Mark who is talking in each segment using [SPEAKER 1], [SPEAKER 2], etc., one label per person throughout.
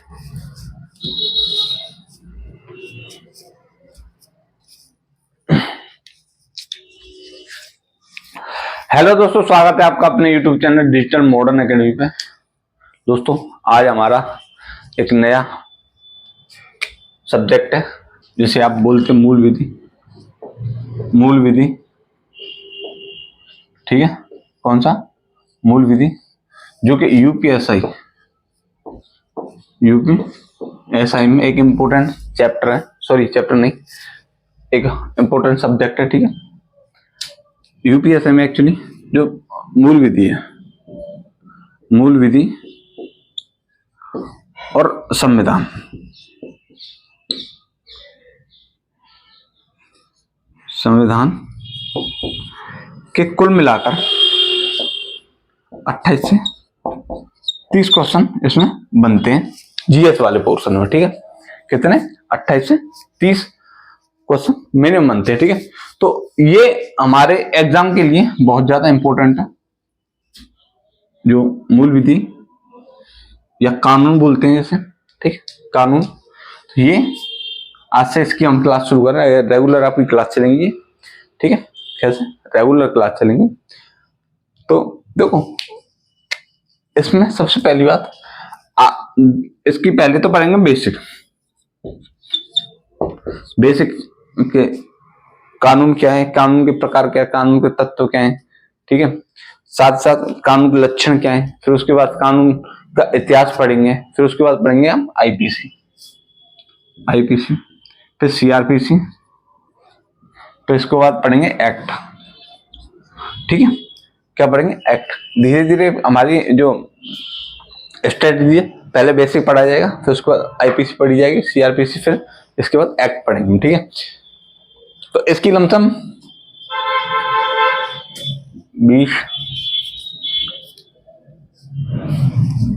[SPEAKER 1] Hello दोस्तों, स्वागत है आपका अपने YouTube channel digital modern academy पे। दोस्तों, आज हमारा एक नया सब्जेक्ट है जिसे आप बोलते हैं मूल विधि। मूल विधि, ठीक है। कौन सा? मूल विधि, जो कि यूपीएसआई में एक इम्पोर्टेंट चैप्टर है। सॉरी, चैप्टर नहीं, एक इम्पोर्टेंट सब्जेक्ट है, ठीक है। यूपीएसआई में एक्चुअली जो मूल विधि है, मूल विधि और संविधान, संविधान के कुल मिलाकर 28 से 30 क्वेश्चन इसमें बनते हैं जीएस वाले पोर्शन में, ठीक है। कितने? 28 से 30 क्वेश्चन मिनिमम बनते हैं, ठीक है। तो ये हमारे एग्जाम के लिए बहुत ज्यादा इंपॉर्टेंट है। जो मूल विधि या कानून बोलते हैं जैसे, ठीक, कानून। तो ये आज से इसकी हम क्लास शुरू कर रहे हैं। रेगुलर आपकी क्लास चलेंगी, ठीक है। कैसे? रेगुलर क्लास चलेंगी। तो देखो, इसमें सबसे पहली बात, इसकी पहले तो पढ़ेंगे बेसिक के कानून क्या है, कानून के प्रकार क्या है, कानून के तत्व क्या है, ठीक है। साथ साथ कानून के लक्षण क्या है। फिर उसके बाद कानून का इतिहास पढ़ेंगे। फिर उसके बाद पढ़ेंगे हम आईपीसी, फिर सीआरपीसी, फिर इसके बाद पढ़ेंगे एक्ट, ठीक है। क्या पढ़ेंगे? एक्ट। धीरे धीरे हमारी जो स्ट्रेटजी है, पहले बेसिक पढ़ा जाएगा, फिर उसके बाद आईपीसी पढ़ी जाएगी, सीआरपीसी, फिर इसके बाद एक्ट पढ़ेंगे, ठीक है। तो इसकी लमसम 20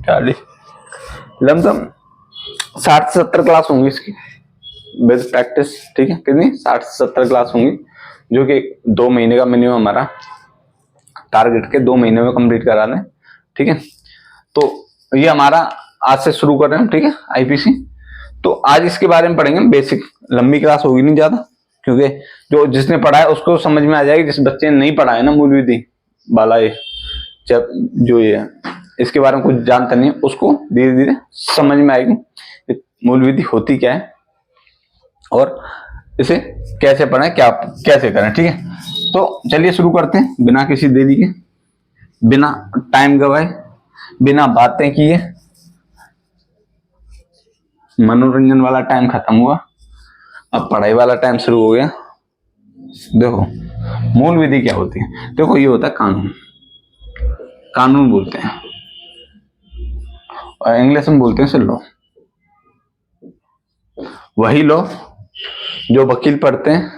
[SPEAKER 1] 40 लमसम 60 से 70 क्लास होंगी इसकी विद प्रैक्टिस, ठीक है। कितनी? 60 से 70 क्लास होंगी, जो कि 2 महीने का मिनिमम हमारा टारगेट के 2 महीने में कंप्लीट करा लें, ठीक है। तो ये हमारा आज से शुरू कर रहे हैं, ठीक है, आईपीसी। तो आज इसके बारे में पढ़ेंगे बेसिक। लंबी क्लास होगी नहीं ज्यादा, क्योंकि जो जिसने पढ़ा है उसको समझ में आ जाएगी। जिस बच्चे ने नहीं पढ़ा है ना मूल विधि वाला, ये जो ये इसके बारे में कुछ जानता नहीं है, उसको धीरे धीरे समझ में आएगी मूल विधि होती क्या है और इसे कैसे पढ़ें, क्या कैसे करें, ठीक है। तो चलिए शुरू करते हैं बिना किसी देरी के, बिना टाइम गवाए, बिना बातें किए। मनोरंजन वाला टाइम खत्म हुआ, अब पढ़ाई वाला टाइम शुरू हो गया। देखो, मूल विधि क्या होती है? देखो, ये होता है कानून। कानून बोलते हैं और इंग्लिश में बोलते हैं लॉ। वही लॉ जो वकील पढ़ते हैं,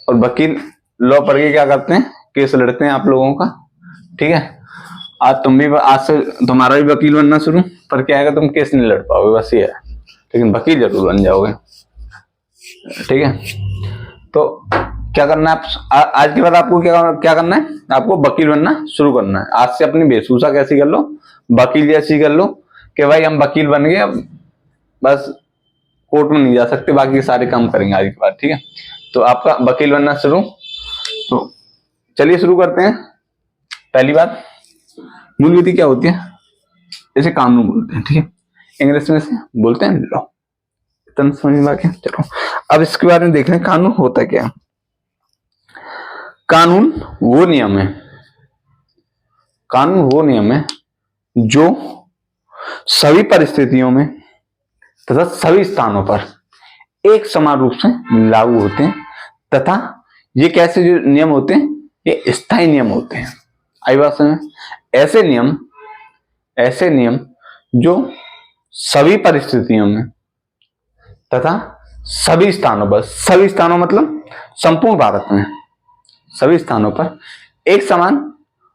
[SPEAKER 1] और वकील लॉ पढ़ के क्या करते हैं? केस लड़ते हैं आप लोगों का, ठीक है। आज से तुम्हारा भी वकील बनना शुरू, पर क्या है, तुम केस नहीं लड़ पाओगे, बस ये है, लेकिन वकील जरूर बन जाओगे, ठीक है। तो क्या करना है आज के बाद आपको क्या करना है? आपको वकील बनना शुरू करना है। आज से अपनी वेशभूषा कैसी कर लो? वकील जैसी कर लो, कि भाई हम वकील बन गए, अब बस कोर्ट में नहीं जा सकते, बाकी सारे काम करेंगे आज के बाद, ठीक है। तो आपका वकील बनना शुरू। तो चलिए शुरू करते हैं। पहली बात, मूल विधि क्या होती है? इसे कानून बोलते हैं, ठीक है। इंग्लिश में से बोलते हैं लॉ। इतना समझ में आ गया? चलो अब इसके बारे में देख रहे हैं, कानून होता क्या है। कानून वो नियम है, कानून वो नियम है जो सभी परिस्थितियों में तथा सभी स्थानों पर एक समान रूप से लागू होते हैं, तथा ये कैसे जो नियम होते हैं? ये स्थायी नियम होते हैं। आई बात समझ? ऐसे नियम जो सभी परिस्थितियों में तथा सभी स्थानों पर, सभी स्थानों मतलब संपूर्ण भारत में सभी स्थानों पर एक समान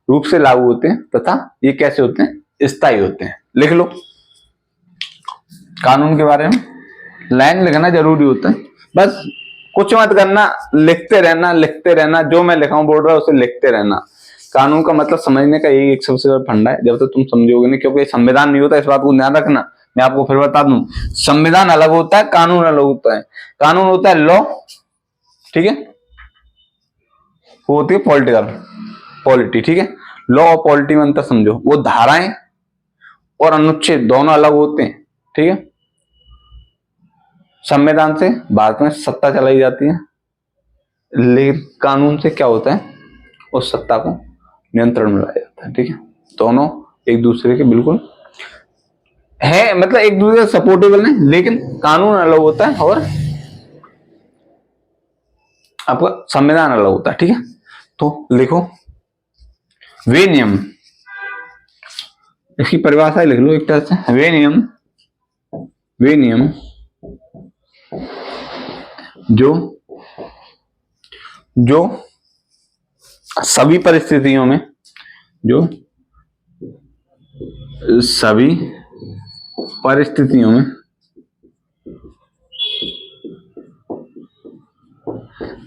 [SPEAKER 1] रूप से लागू होते हैं, तथा ये कैसे होते हैं? स्थायी होते हैं। लिख लो कानून के बारे में, लाइन लिखना जरूरी होता है, बस कुछ मत करना, लिखते रहना, जो मैं लिखा हूं बोल रहा हूं उसे लिखते रहना। कानून का मतलब समझने का यही एक सबसे बड़ा फंडा है। जब तक तुम समझोगे नहीं, क्योंकि संविधान नहीं होता, इस बात को ध्यान रखना, मैं आपको फिर बता दूं, संविधान अलग होता है, कानून अलग होता है। कानून होता है लॉ, ठीक है, वो होती है पॉलिटिकल पॉलिटी, ठीक है। लॉ और पॉलिटी में अंतर समझो, वो धाराएं और अनुच्छेद दोनों अलग होते हैं, ठीक है। संविधान से भारत में सत्ता चलाई जाती है, लेकिन कानून से क्या होता है, उस सत्ता को नियंत्रण में लाया जाता है, ठीक है। दोनों एक दूसरे के बिल्कुल है, मतलब एक दूसरे के सपोर्टेबल नहीं, लेकिन कानून अलग होता है और आपका संविधान अलग होता है, ठीक है। तो लिखो वे नियम, इसकी परिभाषा लिख लो एक तरह से, वे नियम जो सभी परिस्थितियों में, जो सभी परिस्थितियों में,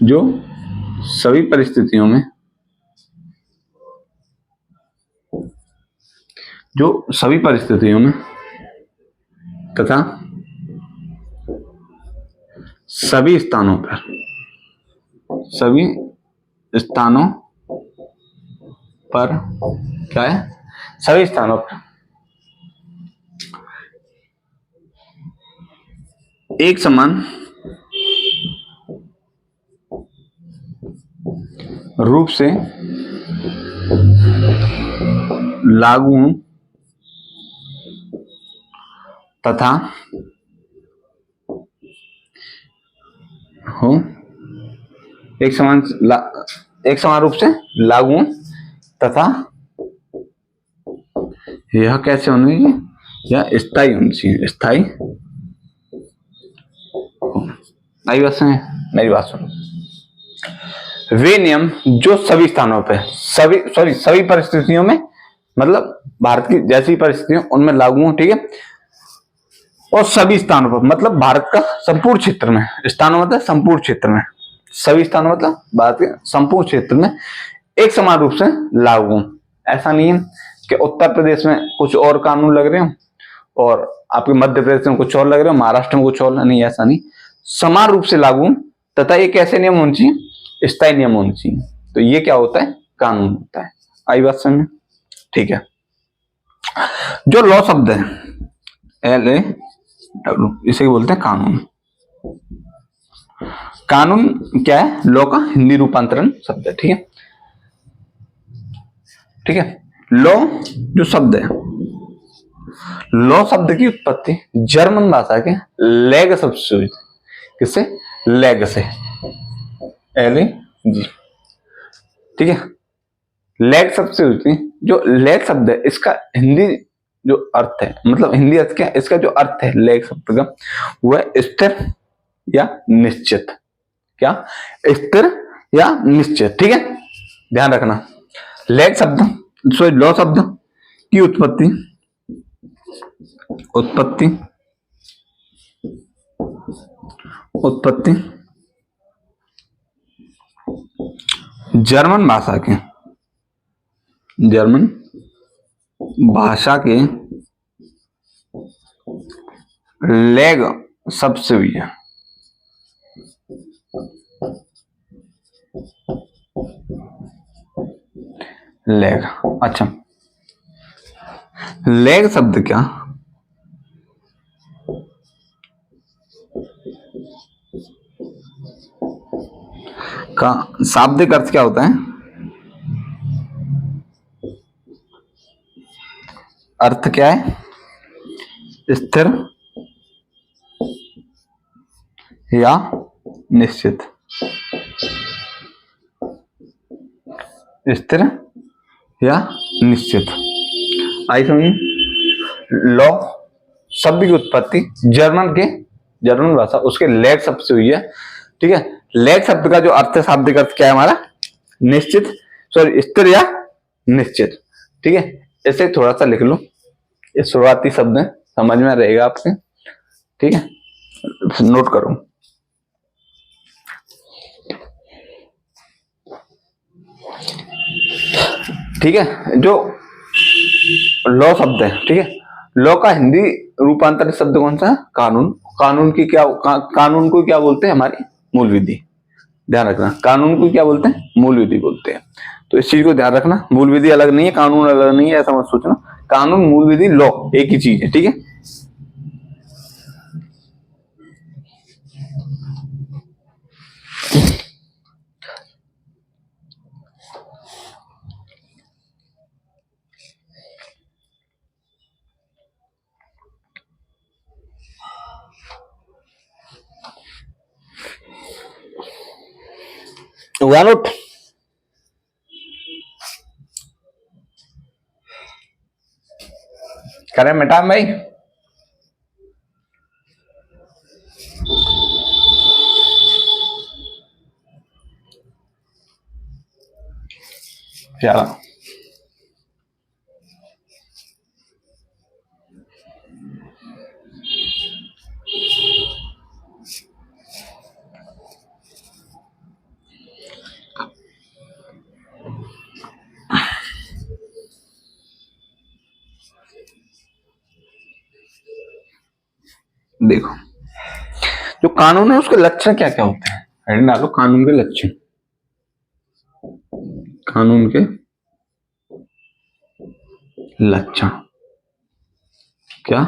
[SPEAKER 1] जो सभी परिस्थितियों में, जो सभी परिस्थितियों में तथा सभी स्थानों पर, सभी स्थानों पर, क्या है, सभी स्थानों पर एक समान रूप से लागू तथा हो, एक समान रूप से लागू तथा यह कैसे होनी चाहिए, यह स्थायी होनी चाहिए, स्थायी। मेरी बात सुनिए, मेरी बात सुनो, वे नियम जो सभी स्थानों पे, सभी परिस्थितियों में, मतलब भारत की जैसी परिस्थितियों उनमें लागू हो, ठीक है। और सभी स्थानों पर मतलब भारत का संपूर्ण क्षेत्र में, स्थानों मतलब संपूर्ण क्षेत्र में, सभी स्थानों मतलब भारत के संपूर्ण क्षेत्र में एक समान रूप से लागू। ऐसा नहीं है कि उत्तर प्रदेश में कुछ और कानून लग रहे हो और आपके मध्य प्रदेश में कुछ और लग रहे हो, महाराष्ट्र में कुछ और, नहीं, ऐसा नहीं, समान रूप से लागू तथा एक ऐसे नियम होने चाहिए, स्थायी नियम होने चाहिए। तो ये क्या होता है, कानून होता है। आई बात समझ, ठीक है। जो लॉ शब्द है, LAW, इसे बोलते हैं कानून। कानून क्या है, लॉ का हिंदी रूपांतरण शब्द है, ठीक है, ठीक है। लॉ जो शब्द है, लॉ शब्द की उत्पत्ति जर्मन भाषा के लेग शब्द से हुई। किससे, लेग से, LAG, ठीक है, लेग शब्द से हुई थी। जो लेग शब्द है, इसका हिंदी जो अर्थ है, मतलब हिंदी अर्थ क्या है, इसका जो अर्थ है लेग शब्द का, वह स्थिर या निश्चित, क्या, स्थिर या निश्चित, ठीक है, ध्यान रखना। लेग शब्द, सॉरी लॉ शब्द की उत्पत्ति जर्मन भाषा के लेग शब्द से हुई है। लेग, अच्छा, लेग शब्द क्या, का शाब्दिक अर्थ क्या होता है, अर्थ क्या है, स्थिर या निश्चित, स्थिर या निश्चित। आई समझ। लॉ शब्द की उत्पत्ति जर्मन भाषा उसके लेग शब्द से हुई है, ठीक है। लेग शब्द का जो अर्थ है, शाब्दिक अर्थ क्या है हमारा, निश्चित, सॉरी स्थिर या निश्चित, ठीक है। इसे थोड़ा सा लिख लो, ये शुरुआती शब्द है, समझ में रहेगा आपके, ठीक है, नोट करो। ठीक है, जो लॉ शब्द है, ठीक है, लॉ का हिंदी रूपांतरित शब्द कौन सा? कानून। कानून की क्या कानून को क्या बोलते हैं? हमारी मूल विधि। ध्यान रखना, कानून को क्या बोलते हैं? मूल विधि बोलते हैं। तो इस चीज को ध्यान रखना, मूल विधि अलग नहीं है, कानून अलग नहीं है, ऐसा मत सोचना। कानून, मूल विधि, लॉ एक ही चीज है, ठीक है। हुआ नोट? करें मैडम भाई? चलो देखो, जो कानून है उसके लक्षण क्या क्या होते हैं? हेडिंग डालो, कानून के लक्षण। कानून के लक्षण, क्या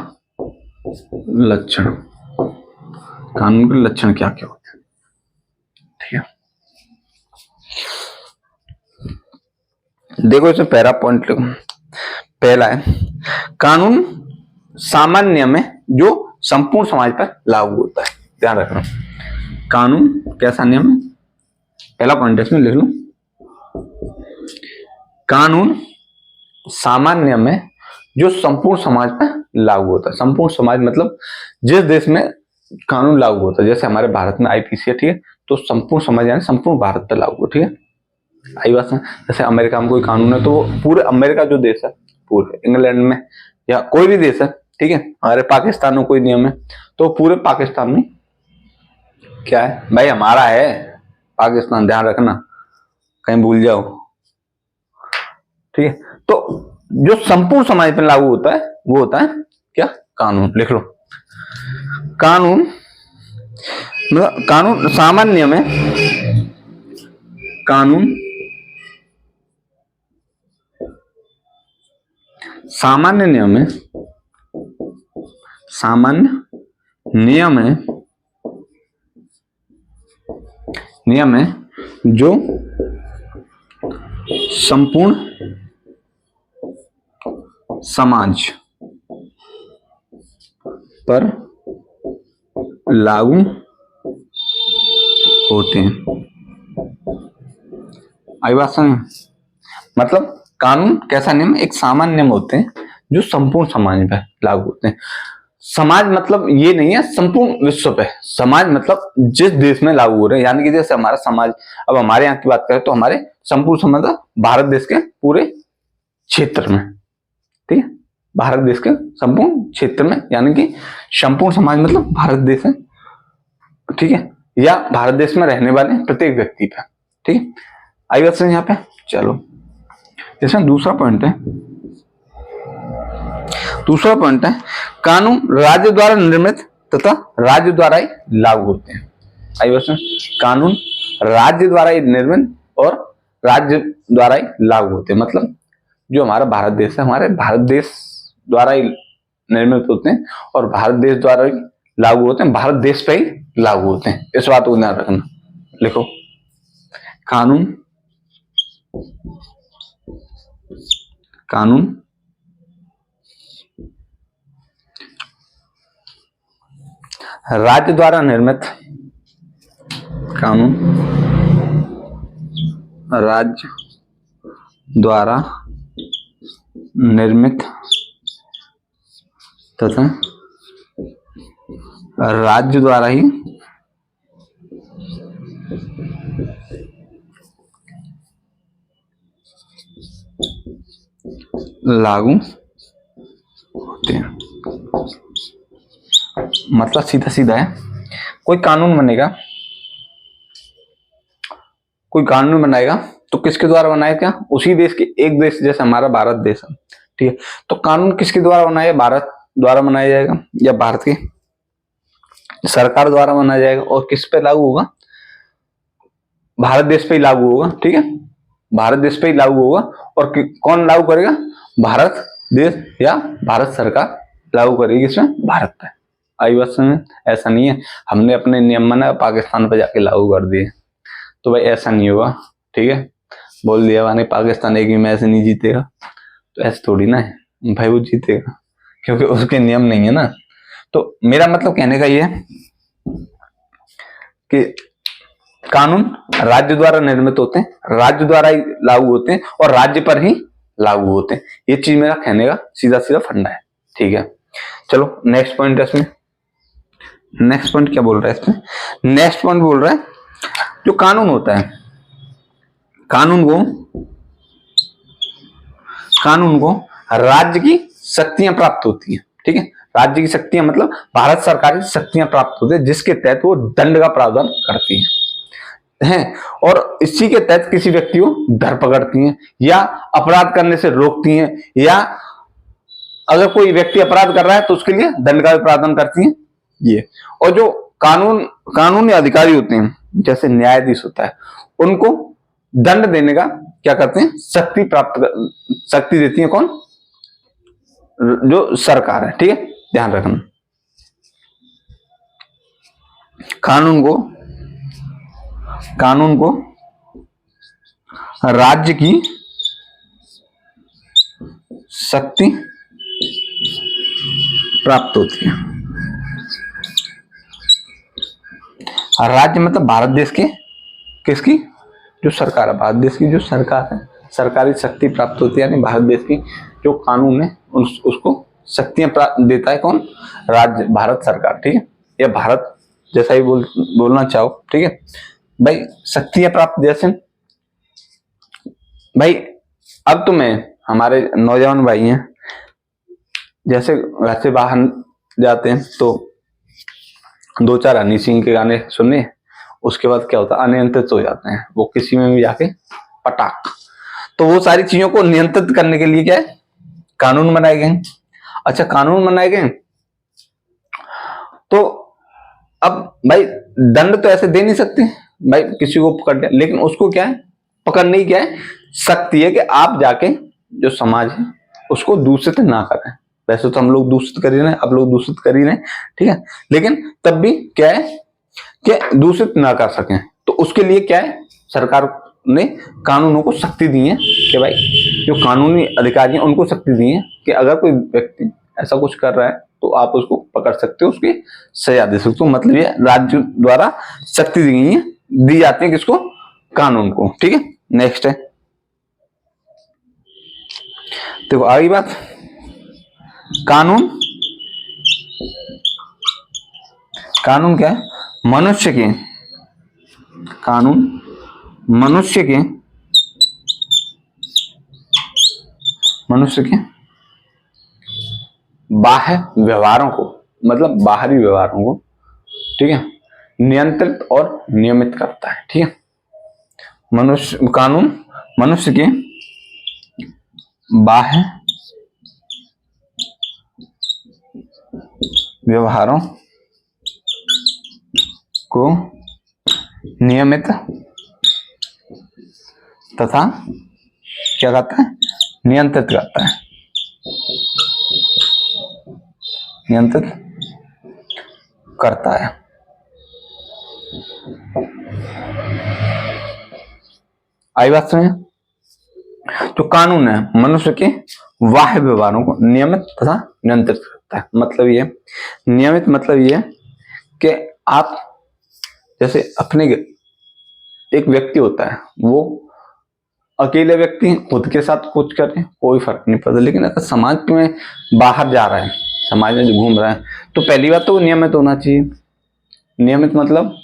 [SPEAKER 1] लक्षण? कानून के लक्षण क्या क्या होते हैं? ठीक है, देखो इसमें पहला पॉइंट लिखो। पहला है, कानून सामान्य में जो संपूर्ण समाज पर लागू होता है। ध्यान रखना, कानून कैसा नियम है? पहला पॉइंट इसमें लिख लो, कानून सामान्य में जो संपूर्ण समाज पर लागू होता है। संपूर्ण समाज मतलब जिस देश में कानून लागू होता है, जैसे हमारे भारत में आईपीसी है, ठीक है, तो संपूर्ण समाज यानी संपूर्ण भारत पर लागू, ठीक है। आई बात है। जैसे अमेरिका में कोई कानून है तो वो पूरे अमेरिका जो देश है, पूरे इंग्लैंड में या कोई भी देश है, ठीक है, हमारे पाकिस्तान में कोई नियम है तो पूरे पाकिस्तान में क्या है भाई? हमारा है पाकिस्तान, ध्यान रखना, कहीं भूल जाओ, ठीक है। तो जो संपूर्ण समाज पर लागू होता है वो होता है क्या? कानून। लिख लो, कानून मतलब कानून सामान्य में, कानून सामान्य नियम है, सामान्य नियम है, नियम है जो संपूर्ण समाज पर लागू होते हैं। आई बात समझ? मतलब कानून कैसा नियम? एक सामान्य नियम होते हैं जो संपूर्ण समाज पर लागू होते हैं। समाज मतलब ये नहीं है संपूर्ण विश्व पे, समाज मतलब जिस देश में लागू हो रहे हैं, यानी कि जैसे हमारा समाज, अब हमारे यहाँ की बात करें तो हमारे संपूर्ण समाज भारत देश के पूरे क्षेत्र में, ठीक है, भारत देश के संपूर्ण क्षेत्र में, यानी कि संपूर्ण समाज मतलब भारत देश है, ठीक है, या भारत देश में रहने वाले प्रत्येक व्यक्ति पे, ठीक है। आई बात समझ यहाँ पे? चलो, इसमें दूसरा पॉइंट है, दूसरा पॉइंट है, कानून राज्य द्वारा निर्मित तथा राज्य द्वारा ही लागू होते हैं। आई बात समझ? कानून राज्य द्वारा ही निर्मित और राज्य द्वारा ही लागू होते हैं। मतलब जो हमारा भारत देश है, हमारे भारत देश द्वारा ही निर्मित होते हैं और भारत देश द्वारा ही लागू होते हैं, भारत देश पे ही लागू होते हैं। इस बात को ध्यान रखना। लिखो, कानून, कानून राज्य द्वारा निर्मित, कानून राज्य द्वारा निर्मित तथा राज्य द्वारा ही लागू होते हैं। मतलब सीधा सीधा है, कोई कानून बनेगा, कोई कानून बनाएगा तो किसके द्वारा बनाएगा? उसी देश के, एक देश जैसे हमारा भारत देश है, ठीक है। तो कानून किसके द्वारा बनाया, भारत द्वारा बनाया जाएगा या भारत की सरकार द्वारा बनाया जाएगा, और किस पे लागू होगा, भारत देश पे ही लागू होगा। ठीक है, भारत देश पे ही लागू होगा। और कौन लागू करेगा, भारत देश या भारत सरकार लागू करेगी इसमें, भारत पे। आई बात समझ? ऐसा नहीं है हमने अपने नियम बना पाकिस्तान पे जाके लागू कर दिए, तो भाई ऐसा नहीं होगा। ठीक है, बोल दिया मैंने पाकिस्तान एक भी मैच नहीं जीतेगा, तो ऐसा थोड़ी ना है भाई, वो जीतेगा क्योंकि उसके नियम नहीं है ना। तो मेरा मतलब कहने का ये है कि कानून राज्य द्वारा निर्मित होते हैं, राज्य द्वारा ही लागू होते हैं और राज्य पर ही लागू होते हैं। ये चीज मेरा कहने का सीधा सीधा फंडा है। ठीक है, चलो नेक्स्ट पॉइंट है इसमें। नेक्स्ट पॉइंट क्या बोल रहा है इसमें, नेक्स्ट पॉइंट बोल रहा है जो कानून होता है, कानून को राज्य की शक्तियां प्राप्त होती हैं। ठीक है, राज्य की शक्तियां मतलब भारत सरकार की शक्तियां प्राप्त होती है, जिसके तहत वो दंड का प्रावधान करती हैं और इसी के तहत किसी व्यक्ति को धरपकड़ती हैं या अपराध करने से रोकती हैं, या अगर कोई व्यक्ति अपराध कर रहा है तो उसके लिए दंड का प्रावधान करती हैं ये। और जो कानूनी अधिकारी होते हैं जैसे न्यायाधीश होता है, उनको दंड देने का क्या करते हैं, शक्ति देती है कौन, जो सरकार है। ठीक है, ध्यान रखना, कानून को राज्य की शक्ति प्राप्त होती है। राज्य मतलब भारत देश के, किसकी, जो सरकार है, भारत देश की जो सरकार है, सरकारी शक्ति प्राप्त होती है, यानी भारत देश की जो कानून है उसको शक्तियां देता है कौन, राज्य, भारत सरकार। ठीक है, या भारत जैसा ही बोलना चाहो। ठीक है भाई, शक्तियां प्राप्त जैसे भाई, अब तुम्हें हमारे नौजवान भाई हैं, जैसे घर से बाहर जाते हैं तो 2-4 हनी सिंह के गाने सुनने, उसके बाद क्या होता है, अनियंत्रित हो जाते हैं, वो किसी में भी जाके पटाख। तो वो सारी चीजों को नियंत्रित करने के लिए क्या है, कानून बनाए गए। अच्छा, कानून बनाए गए तो अब भाई दंड तो ऐसे दे नहीं सकते भाई किसी को पकड़, लेकिन उसको क्या है, पकड़ने की क्या है, शक्ति है कि आप जाके जो समाज है उसको दूषित ना करें। वैसे तो हम लोग दूषित कर ही रहे हैं, आप लोग दूषित कर ही रहे हैं। ठीक है, लेकिन तब भी क्या है कि दूषित ना कर सकें, तो उसके लिए क्या है, सरकार ने कानूनों को शक्ति दी है कि भाई जो कानूनी अधिकारी हैं उनको शक्ति दी है कि अगर कोई व्यक्ति ऐसा कुछ कर रहा है तो आप उसको पकड़ सकते हो, उसकी सजा दे सकते हो। मतलब ये राज्य द्वारा शक्ति दी गई है, दी जाती है किसको, कानून को। ठीक है, नेक्स्ट है, देखो आगे बात, कानून क्या है, मनुष्य के बाह्य व्यवहारों को, मतलब बाहरी व्यवहारों को, ठीक है, नियंत्रित और नियमित करता है। ठीक है, कानून मनुष्य के बाह्य व्यवहारों को नियमित तथा क्या करता है, नियंत्रित करता है, नियंत्रित करता है। आई बात समझ? जो कानून है मनुष्य के बाह्य व्यवहारों को नियमित तथा नियंत्रित करता है। मतलब ये नियमित, मतलब ये कि आप जैसे अपने एक व्यक्ति होता है, वो अकेले व्यक्ति खुद के साथ कुछ करे कोई फर्क नहीं पड़ता, लेकिन अगर समाज में बाहर जा रहा है, समाज में जो घूम रहा है, तो पहली बात तो वो नियमित होना चाहिए। नियमित मतलब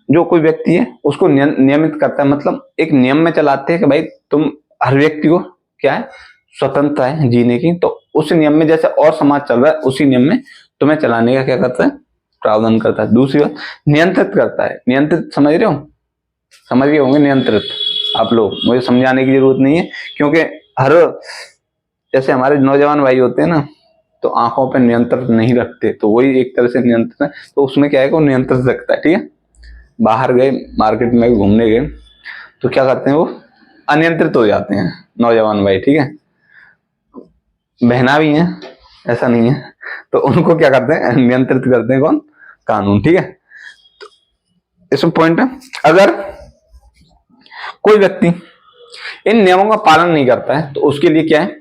[SPEAKER 1] जो कोई व्यक्ति है उसको नियमित करता है, मतलब एक नियम में चलाते हैं कि भाई तुम, हर व्यक्ति को क्या है, स्वतंत्रता है जीने की, तो उस नियम में जैसे और समाज चल रहा है उसी नियम में तुम्हें चलाने का क्या करता है, प्रावधान करता है। दूसरी बात, नियंत्रित करता है। नियंत्रित समझ रहे हो, समझ गए होंगे नियंत्रित आप लोग, मुझे समझाने की जरूरत नहीं है, क्योंकि हर जैसे हमारे नौजवान भाई होते हैं ना, तो आंखों पे नियंत्रण नहीं रखते, तो वही एक तरह से नियंत्रण है। तो उसमें क्या है कि वो नियंत्रण रखता है, ठीक है। बाहर गए, मार्केट में घूमने गए, तो क्या करते हैं, वो अनियंत्रित हो जाते हैं नौजवान भाई, ठीक है। बहना भी है, ऐसा नहीं है, तो उनको क्या करते हैं, नियंत्रित करते हैं कौन, कानून, ठीक है। तो इसमें पॉइंट है, अगर कोई व्यक्ति इन नियमों का पालन नहीं करता है तो उसके लिए क्या है,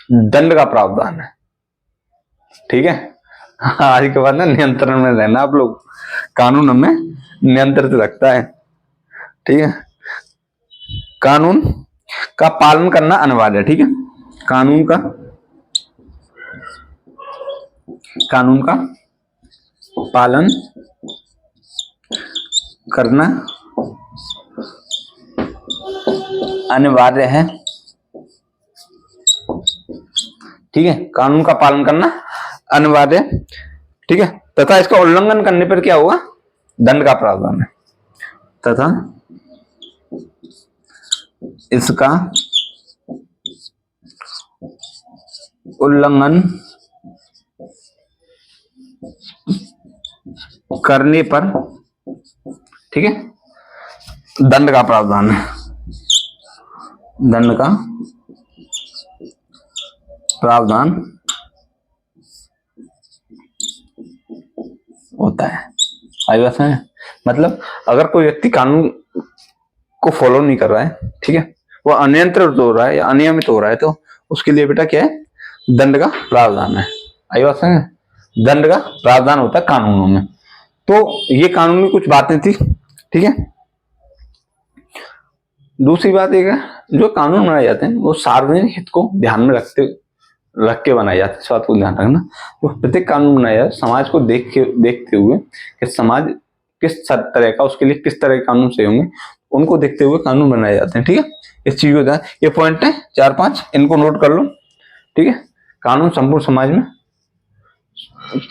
[SPEAKER 1] दंड का प्रावधान है, ठीक है। आज के बाद ना नियंत्रण में रहना आप लोग, कानून हमें नियंत्रित रखता है, ठीक है। कानून का पालन करना अनिवार्य है, ठीक है। कानून का पालन करना अनिवार्य है, ठीक है। कानून का पालन करना अनिवार्य, ठीक है। तथा इसका उल्लंघन करने पर क्या होगा, दंड का प्रावधान है। तथा इसका उल्लंघन करने पर, ठीक है, दंड का प्रावधान है, दंड का प्रावधान होता है। आई बात है, मतलब अगर कोई व्यक्ति कानून को फॉलो नहीं कर रहा है, ठीक है, वो अनियंत्रित हो रहा है या अनियमित हो रहा है, तो उसके लिए बेटा क्या है, दंड का प्रावधान है। आई बात है, दंड का प्रावधान होता है कानूनों में। तो ये कानून में कुछ बातें थी, ठीक है। दूसरी बात एक है, जो कानून बनाए जाते हैं वो सार्वजनिक हित को ध्यान में रख के बनाए जाते हैं। इस बात को ध्यान रखना, तो प्रत्येक कानून बनाया जाए समाज को देखते हुए कि समाज किस तरह का, उसके लिए किस तरह के कानून सही होंगे, उनको देखते हुए कानून बनाए जाते हैं, ठीक है। इस चीज को ध्यान, ये पॉइंट है 4-5, इनको नोट कर लो, ठीक है। कानून संपूर्ण समाज में,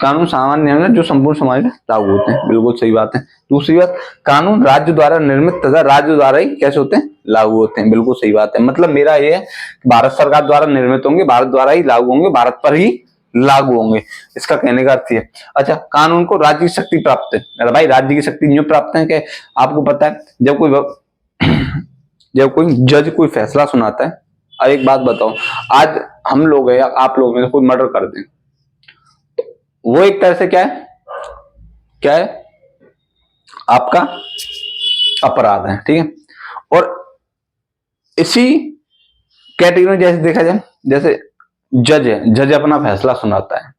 [SPEAKER 1] कानून सामान्य नियम है जो संपूर्ण समाज में लागू होते हैं, बिल्कुल सही बात है। दूसरी बात, कानून राज्य द्वारा निर्मित तथा राज्य द्वारा ही कैसे होते हैं, लागू होते हैं, बिल्कुल सही बात है। मतलब मेरा ये है, भारत सरकार द्वारा निर्मित होंगे, भारत द्वारा ही लागू होंगे, भारत पर ही लागू होंगे, इसका कहने का अर्थ है। अच्छा, कानून को राज्य की शक्ति प्राप्त है। अरे भाई, राज्य की शक्ति न्यू प्राप्त है कि आपको पता है, जब कोई जज कोई फैसला सुनाता है, अब एक बात बताओ, आज हम लोग है या आप लोग में से कोई मर्डर कर दें, वो एक तरह से क्या है, आपका अपराध है, ठीक है। और इसी कैटेगरी में जैसे देखा जाए, जैसे जज है, जज अपना फैसला सुनाता है,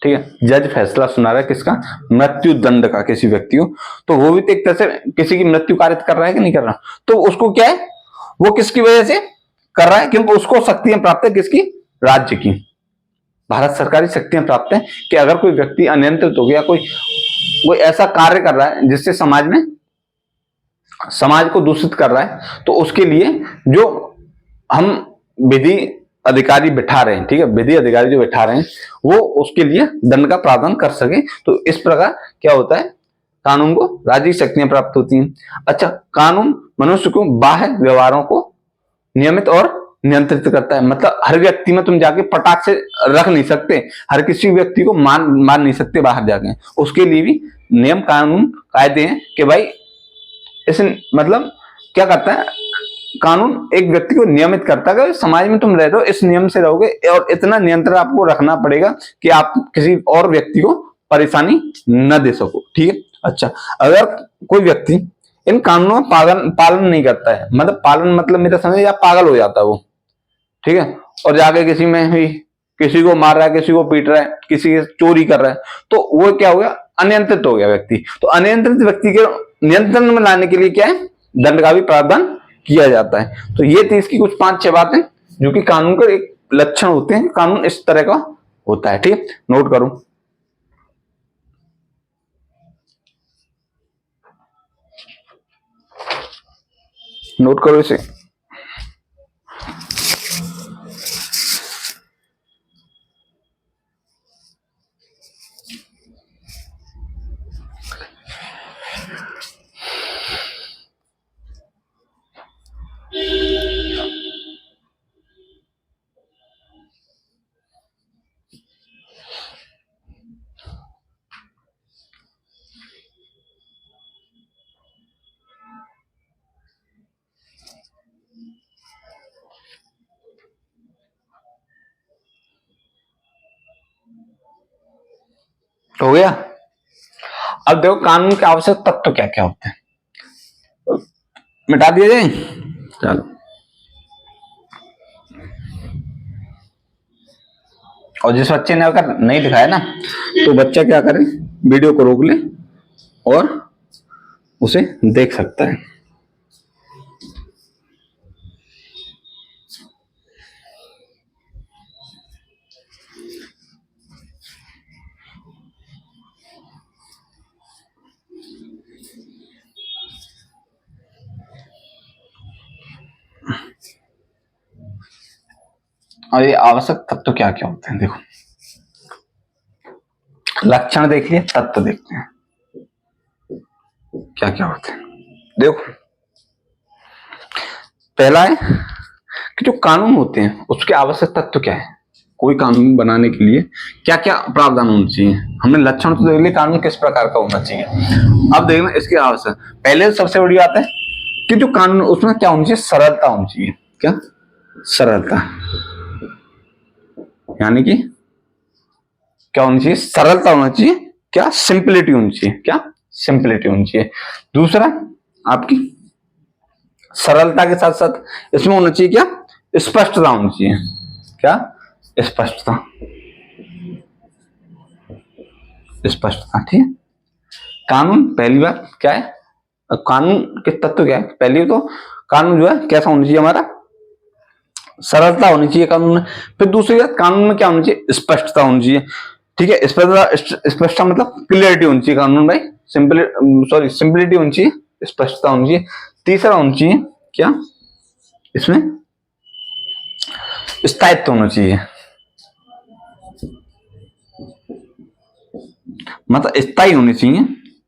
[SPEAKER 1] ठीक है। जज फैसला सुना रहा है किसका, मृत्यु दंड का किसी व्यक्ति को, तो वो भी तो एक तरह से किसी की मृत्यु कारित कर रहा है कि नहीं कर रहा, तो उसको क्या है, वो किसकी वजह से कर रहा है, क्योंकि उसको शक्तियां प्राप्त है किसकी, राज्य की, भारत सरकारी शक्तियां प्राप्त है कि अगर कोई व्यक्ति अनियंत्रित हो गया, कोई ऐसा कार्य कर रहा है जिससे समाज को दूषित कर रहा है, तो उसके लिए जो हम विधि अधिकारी बिठा रहे हैं, ठीक है, विधि अधिकारी जो बिठा रहे हैं, वो उसके लिए दंड का प्रावधान कर सके। तो इस प्रकार क्या होता है, कानून को राज्य की शक्तियां प्राप्त होती हैं। अच्छा, कानून मनुष्य को बाह्य व्यवहारों को नियमित और नियंत्रित करता है। मतलब हर व्यक्ति में तुम जाके पटाख से रख नहीं सकते, हर किसी व्यक्ति को मार नहीं सकते बाहर जाके, उसके लिए भी नियम कानून कायदे हैं कि भाई इस, मतलब क्या करता है कानून, एक व्यक्ति को नियमित करता है, समाज में तुम रह रहे हो, इस नियम से रहोगे और इतना नियंत्रण आपको रखना पड़ेगा कि आप किसी और व्यक्ति को परेशानी न दे सको, ठीक है। अच्छा, अगर कोई व्यक्ति इन कानूनों का पालन नहीं करता है, मतलब पालन मतलब मेरा समझ, या पागल हो जाता है वो, ठीक है, और जाके किसी में भी किसी को मार रहा है, किसी को पीट रहा है, किसी की चोरी कर रहा है, तो वो क्या हो गया, अनियंत्रित हो गया व्यक्ति। तो अनियंत्रित व्यक्ति के नियंत्रण में लाने के लिए क्या है, दंड का भी प्रावधान किया जाता है। तो ये थी इसकी कुछ 5-6 बातें जो कि कानून का एक लक्षण होते हैं, कानून इस तरह का होता है, ठीक, नोट करो। नोट करो इसे। हो गया। अब देखो कानून के आवश्यक तत्व क्या क्या होते हैं, मिटा दिए जाए। चलो, और जिस बच्चे ने अगर नहीं दिखाया ना, तो बच्चा क्या करे, वीडियो को रोक ले और उसे देख सकता है। और ये आवश्यक तत्व क्या क्या होते हैं, देखो लक्षण देख लिए, तत्व देखते हैं क्या क्या होते हैं। देखो पहला है कि जो कानून होते हैं उसके आवश्यक तत्व क्या है। कोई कानून बनाने के लिए क्या क्या प्रावधान होना चाहिए, हमने लक्षण तो देख लिए, कानून किस प्रकार का होना चाहिए। अब देखना इसकी आवश्यक, पहले सबसे बड़ी बात है कि जो कानून उसमें क्या होनी चाहिए, सरलता होनी चाहिए। क्या सरलता, यानी कि क्या होनी चाहिए, सरलता होना चाहिए। क्या सिंपलिटी होनी चाहिए, क्या सिंपलिटी होनी चाहिए। दूसरा आपकी सरलता के साथ साथ इसमें होना चाहिए क्या, स्पष्टता होनी चाहिए। क्या स्पष्टता, स्पष्टता, ठीक है। कानून पहली बात क्या है, कानून के तत्व क्या है, पहली तो कानून जो है कैसा होना चाहिए हमारा, सरलता होनी चाहिए कानून में। फिर दूसरी बात कानून में क्या होनी चाहिए, स्पष्टता होनी चाहिए। ठीक है, स्पष्टता मतलब क्लियरिटी होनी चाहिए कानून भाई, सिंपलिटी होनी चाहिए, स्पष्टता होनी चाहिए। तीसरा होना चाहिए क्या, इसमें स्थायित्व होना चाहिए, मतलब स्थायी होनी चाहिए,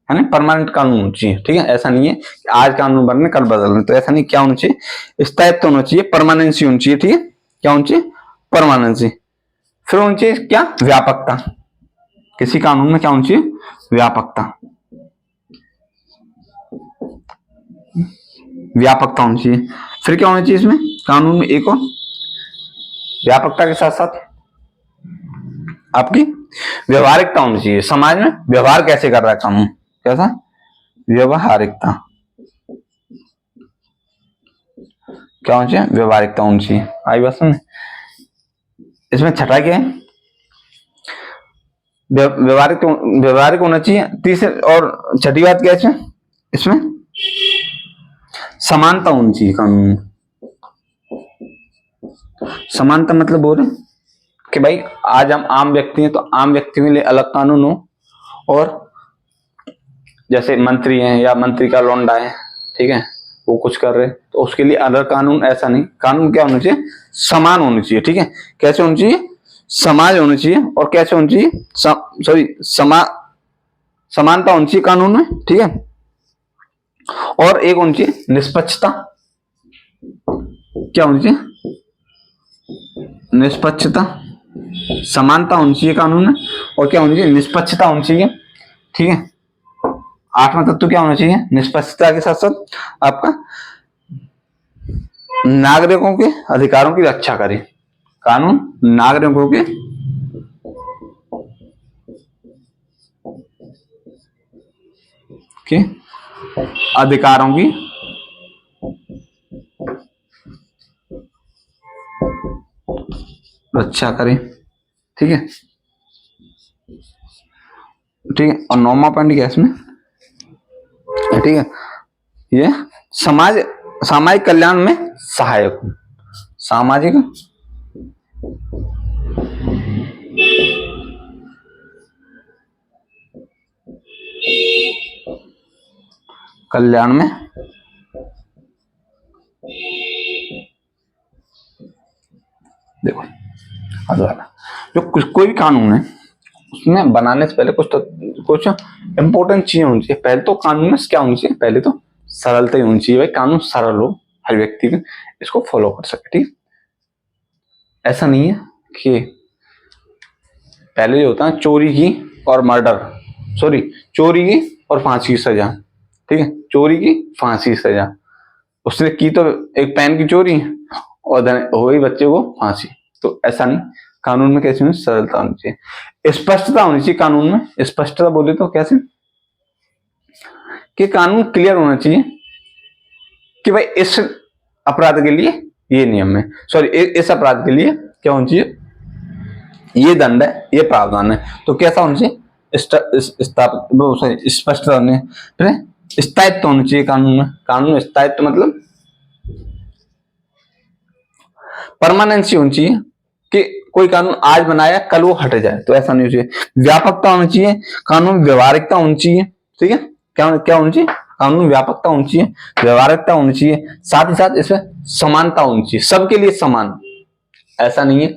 [SPEAKER 1] है ना, परमानेंट कानून होना चाहिए। ठीक है, ऐसा नहीं है कि आज कानून बन रहे कल बदल रहे, तो ऐसा नहीं, क्या होना चाहिए, स्थायित्व होना चाहिए, परमानेंसी होनी चाहिए। ठीक है, क्या होनी चाहिए, परमानेंसी। फिर होनी चाहिए क्या, व्यापकता, किसी कानून में क्या होनी चाहिए, व्यापकता, व्यापकता होनी चाहिए। फिर क्या होना चाहिए इसमें कानून में, एक और व्यापकता के साथ साथ आपकी व्यवहारिकता होनी चाहिए। समाज में व्यवहार कैसे कर रहा है कानून, कैसा, व्यवहारिकता, क्या होनी चाहिए, व्यवहारिकता होनी चाहिए। आई बात समझ। इसमें छठा क्या है, व्यवहारिक होना चाहिए। तीसरे और छठी बात क्या है इसमें समानता होनी चाहिए कानून में। समानता मतलब बोल रहे कि भाई आज हम आम व्यक्ति हैं तो आम व्यक्ति के लिए अलग कानून हो, और जैसे मंत्री हैं या मंत्री का लौंडा है, ठीक है, वो कुछ कर रहे तो उसके लिए अलग कानून, ऐसा नहीं। कानून क्या होना चाहिए, समान होनी चाहिए। ठीक है, कैसे होनी चाहिए, समाज होनी चाहिए, और कैसे होनी चाहिए, समानता होनी चाहिए कानून में। ठीक है, और एक होनी चाहिए निष्पक्षता, क्या होनी चाहिए, निष्पक्षता, समानता होनी चाहिए कानून में, और क्या होनी चाहिए, निष्पक्षता होनी चाहिए। ठीक है, आठवां तत्व क्या होना चाहिए, निष्पक्षता के साथ साथ आपका नागरिकों के अधिकारों की रक्षा करे। कानून नागरिकों के अधिकारों की रक्षा करे। ठीक है, ठीक है, और नौवां पॉइंट क्या है इसमें, ठीक है, ये सामाजिक कल्याण में सहायक, सामाजिक कल्याण में देखो जो कोई भी कानून है उसमें बनाने से पहले कुछ इंपॉर्टेंट चीजें होनी चाहिए। पहले तो कानून में क्या होनी चाहिए, पहले तो सरलता ही होनी चाहिए भाई, कानून सरल हो, हर व्यक्ति को इसको फॉलो कर सके। ठीक, ऐसा नहीं है कि पहले जो होता है चोरी की और चोरी की और फांसी की सजा। ठीक है, चोरी की फांसी की सजा, उसने की तो एक पेन की चोरी और हो गई बच्चे को फांसी, तो ऐसा नहीं। कानून में कैसी होनी, सरलता होनी चाहिए, स्पष्टता होनी चाहिए कानून में। स्पष्टता बोले तो कैसे, कि कानून क्लियर होना चाहिए कि भाई इस अपराध के लिए ये नियम है, सॉरी इस अपराध के लिए क्या होना चाहिए, ये दंड है, ये प्रावधान है। तो कैसा होना चाहिए, स्पष्टता होनी, फिर स्थायित्व होना चाहिए कानून में। कानून में स्थायित्व मतलब परमानेंसी होनी चाहिए, कि कोई कानून आज बनाया कल वो हट जाए, तो ऐसा नहीं होना चाहिए। व्यापकता होनी चाहिए, कानून व्यवहारिकता होनी चाहिए, ठीक है, क्या होनी चाहिए, कानून व्यापकता होनी चाहिए, व्यवहारिकता होनी चाहिए, साथ ही साथ इसमें समानता होनी चाहिए, सबके लिए समान। ऐसा नहीं है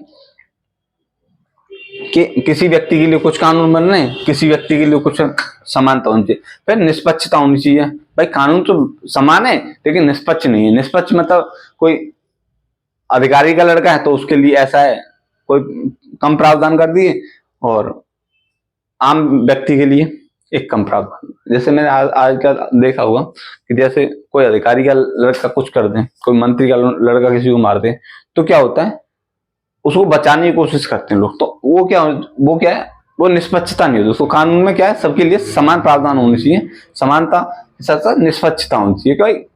[SPEAKER 1] कि किसी व्यक्ति के लिए कुछ कानून बन रहे हैं, किसी व्यक्ति के लिए कुछ, समानता होनी चाहिए। फिर निष्पक्षता होनी चाहिए, भाई कानून तो समान है लेकिन निष्पक्ष नहीं है। निष्पक्ष मतलब कोई अधिकारी का लड़का है तो उसके लिए ऐसा है, कोई कम प्रावधान कर दिए, और आम व्यक्ति के लिए एक कम प्रावधान। जैसे मैंने आज का देखा हुआ कि जैसे कोई अधिकारी का लड़का कुछ कर दे, कोई मंत्री का लड़का किसी को मार दे, तो क्या होता है, उसको बचाने की कोशिश करते हैं लोग। तो वो क्या है, वो निष्पक्षता नहीं होती। उसको कानून में क्या है, सबके लिए समान प्रावधान होने चाहिए, समानता के साथ साथ निष्पक्षता होनी चाहिए। कि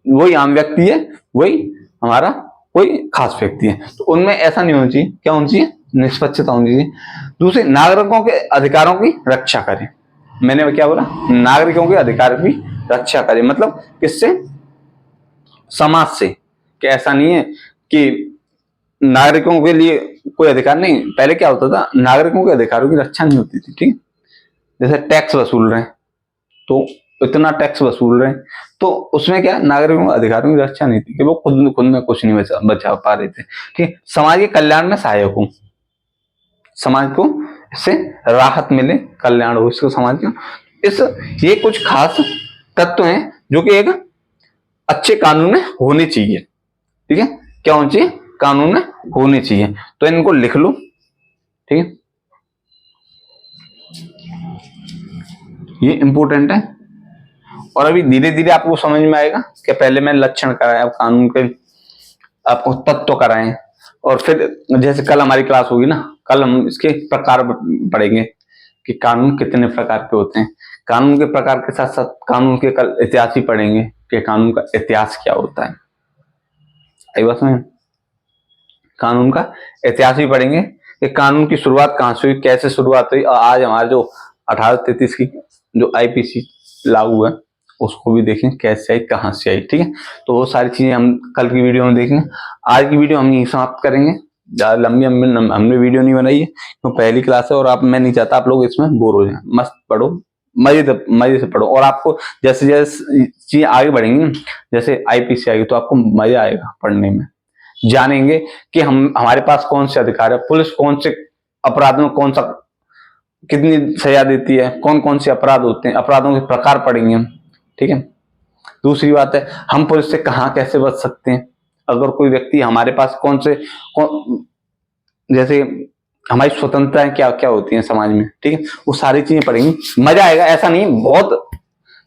[SPEAKER 1] वही आम व्यक्ति है, वही हमारा कोई खास व्यक्ति है, तो उनमें ऐसा नहीं होना चाहिए। क्या होना चाहिए, निष्पक्षता होनी चाहिए। दूसरे, नागरिकों के अधिकारों की रक्षा करें। मैंने क्या बोला, नागरिकों के अधिकारों की रक्षा करें, मतलब किससे, समाज से। कि ऐसा नहीं है कि नागरिकों के लिए कोई अधिकार नहीं। पहले क्या होता था, नागरिकों के अधिकारों की रक्षा नहीं होती थी, ठीक। जैसे टैक्स वसूल रहे हैं, तो इतना टैक्स वसूल रहे हैं, तो उसमें क्या, नागरिकों के अधिकारों की रक्षा नहीं थी, कि वो खुद में कुछ नहीं बचा पा रहे थे, ठीक। समाज के कल्याण में सहायक हो, समाज को इससे राहत मिले, कल्याण हो इसको समाज का। ये कुछ खास तत्व हैं जो कि एक अच्छे कानून में होने चाहिए, ठीक है। क्या होना चाहिए, कानून में होने चाहिए। तो इनको लिख लो, ठीक है, ये इंपॉर्टेंट है। और अभी धीरे धीरे आपको समझ में आएगा कि पहले मैं लक्षण कराया, अब कानून के आपको तत्व कराएं, और फिर जैसे कल हमारी क्लास होगी ना, कल हम इसके प्रकार पढ़ेंगे कि कानून कितने प्रकार के होते हैं। कानून के प्रकार के साथ साथ कानून के कल इतिहास ही पढ़ेंगे कि कानून का इतिहास क्या होता है। आई बात में, कानून का इतिहास भी पढ़ेंगे कि कानून की शुरुआत कहां से हुई, कैसे शुरुआत हुई, और आज हमारे जो 1833 की जो आईपीसी लागू है उसको भी देखें, कैसे आई, कहां से आई, ठीक है। तो वो सारी चीजें हम कल की वीडियो में देखेंगे। आज की वीडियो हम यहीं समाप्त करेंगे, ज्यादा लंबी हमने वीडियो नहीं बनाई है, तो पहली क्लास है, और मैं नहीं चाहता आप लोग इसमें बोर हो जाए। मस्त पढ़ो, मजे से पढ़ो, और आपको जैसे जैसे चीजें आगे बढ़ेंगी, जैसे आईपीसी आएगी, तो आपको मजा आएगा पढ़ने में। जानेंगे कि हमारे पास कौन से अधिकार है, पुलिस कौन से अपराध में कौन सा कितनी सजा देती है, कौन कौन से अपराध होते हैं, अपराधों के प्रकार पढ़ेंगे हम, ठीक है। दूसरी बात है, हम पुलिस से कहाँ कैसे बच सकते हैं, अगर कोई व्यक्ति हमारे पास जैसे हमारी स्वतंत्रताएं क्या क्या होती हैं समाज में, ठीक है, वो सारी चीजें पढ़ेंगे। मजा आएगा, ऐसा नहीं बहुत,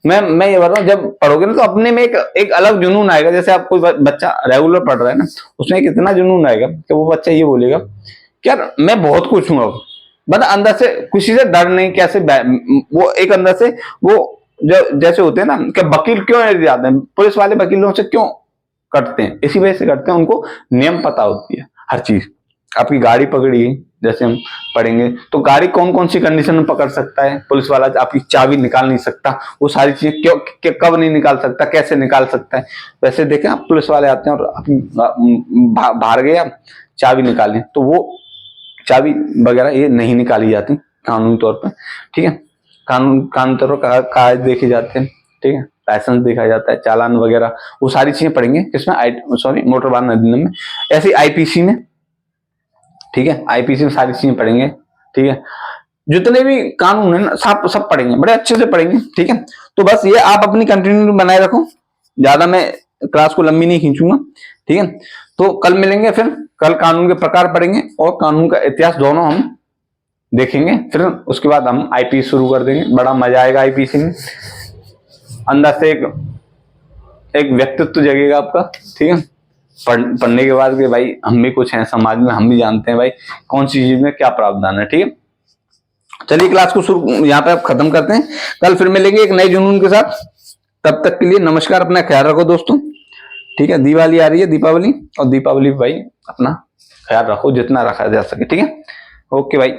[SPEAKER 1] मैं ये बता रहा हूँ, जब पढ़ोगे ना तो अपने में एक अलग जुनून आएगा। जैसे आप कोई बच्चा रेगुलर पढ़ रहा है ना, उसमें एक इतना जुनून आएगा कि वो बच्चा ये बोलेगा कि यार मैं बहुत कुछ हूँ अब, मतलब अंदर से किसी से डर नहीं, कैसे वो एक अंदर से वो जो जैसे होते हैं ना कि वकील क्यों जाते हैं, पुलिस वाले वकीलों से क्यों करते हैं, इसी वजह से करते हैं, उनको नियम पता होती है हर चीज। आपकी गाड़ी पकड़ी, जैसे हम पढ़ेंगे, तो गाड़ी कौन कौन सी कंडीशन में पकड़ सकता है, पुलिस वाला आपकी चाबी निकाल नहीं सकता, वो सारी चीजें क्यों कब नहीं निकाल सकता, कैसे निकाल सकता है। वैसे देखें आप, पुलिस वाले आते हैं और आपकी बाहर गए आप चाबी निकालें, तो वो चाबी वगैरह ये नहीं निकाली जाती कानूनी तौर पर, ठीक है। कानूनी तौर पर कागज देखे जाते हैं, ठीक है, लाइसेंस देखा जाता है, चालान वगैरह, वो सारी चीजें पढ़ेंगे किसमें, मोटर वाहन अधिनियम में, ऐसे आईपीसी में, ठीक है। आईपीसी में सारी चीजें पढ़ेंगे, ठीक है। जितने भी कानून है ना सब पढ़ेंगे, बड़े अच्छे से पढ़ेंगे, ठीक है। तो बस ये आप अपनी कंटिन्यू बनाए रखो, ज्यादा मैं क्लास को लंबी नहीं खींचूंगा, ठीक है। तो कल मिलेंगे, फिर कल कानून के प्रकार पढ़ेंगे और कानून का इतिहास दोनों हम देखेंगे। फिर उसके बाद हम आईपीसी शुरू कर देंगे, बड़ा मजा आएगा आईपीसी में, अंदर से एक व्यक्तित्व जगेगा आपका, ठीक है। पढ़ने के बाद कि भाई हम भी कुछ हैं समाज में, हम भी जानते हैं भाई कौन सी चीज में क्या प्रावधान है। ठीक है, चलिए क्लास को शुरू यहाँ पे आप खत्म करते हैं, कल फिर मिलेंगे एक नए जुनून के साथ। तब तक के लिए नमस्कार, अपना ख्याल रखो दोस्तों। ठीक है, दिवाली आ रही है, दीपावली, और दीपावली भाई अपना ख्याल रखो जितना रखा जा सके। ठीक है, ओके भाई।